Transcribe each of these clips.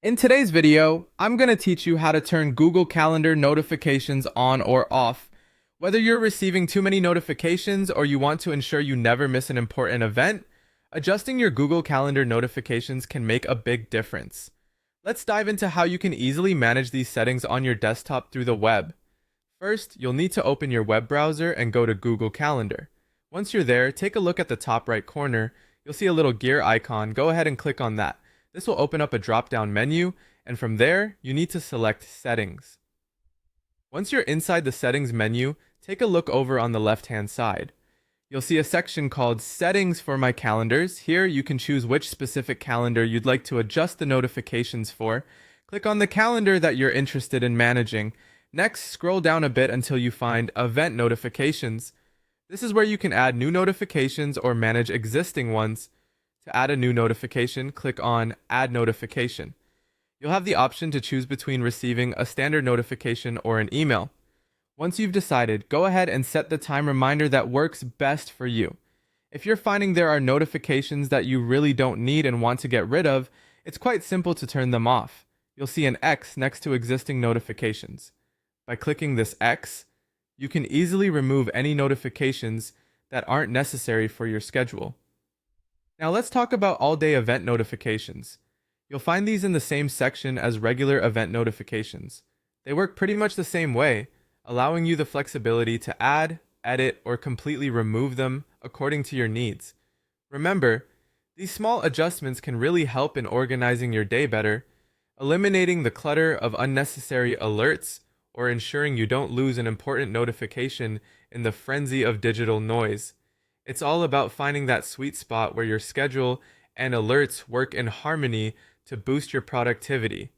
In today's video, I'm going to teach you how to turn Google Calendar notifications on or off. Whether you're receiving too many notifications or you want to ensure you never miss an important event, adjusting your Google Calendar notifications can make a big difference. Let's dive into how you can easily manage these settings on your desktop through the web. First, you'll need to open your web browser and go to Google Calendar. Once you're there, take a look at the top right corner. You'll see a little gear icon. Go ahead and click on that. This will open up a drop-down menu, and from there, you need to select Settings. Once you're inside the Settings menu, take a look over on the left-hand side. You'll see a section called Settings for My Calendars. Here, you can choose which specific calendar you'd like to adjust the notifications for. Click on the calendar that you're interested in managing. Next, scroll down a bit until you find Event Notifications. This is where you can add new notifications or manage existing ones. To add a new notification, click on Add Notification. You'll have the option to choose between receiving a standard notification or an email. Once you've decided, go ahead and set the time reminder that works best for you. If you're finding there are notifications that you really don't need and want to get rid of, it's quite simple to turn them off. You'll see an X next to existing notifications. By clicking this X, you can easily remove any notifications that aren't necessary for your schedule. Now let's talk about all-day event notifications. You'll find these in the same section as regular event notifications. They work pretty much the same way, allowing you the flexibility to add, edit, or completely remove them according to your needs. Remember, these small adjustments can really help in organizing your day better, eliminating the clutter of unnecessary alerts, or ensuring you don't lose an important notification in the frenzy of digital noise. It's all about finding that sweet spot where your schedule and alerts work in harmony to boost your productivity.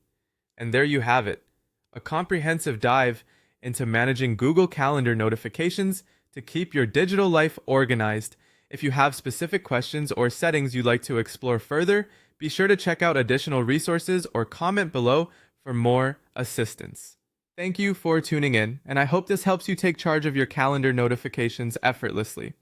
And there you have it, a comprehensive dive into managing Google Calendar notifications to keep your digital life organized. If you have specific questions or settings you'd like to explore further, be sure to check out additional resources or comment below for more assistance. Thank you for tuning in, and I hope this helps you take charge of your calendar notifications effortlessly.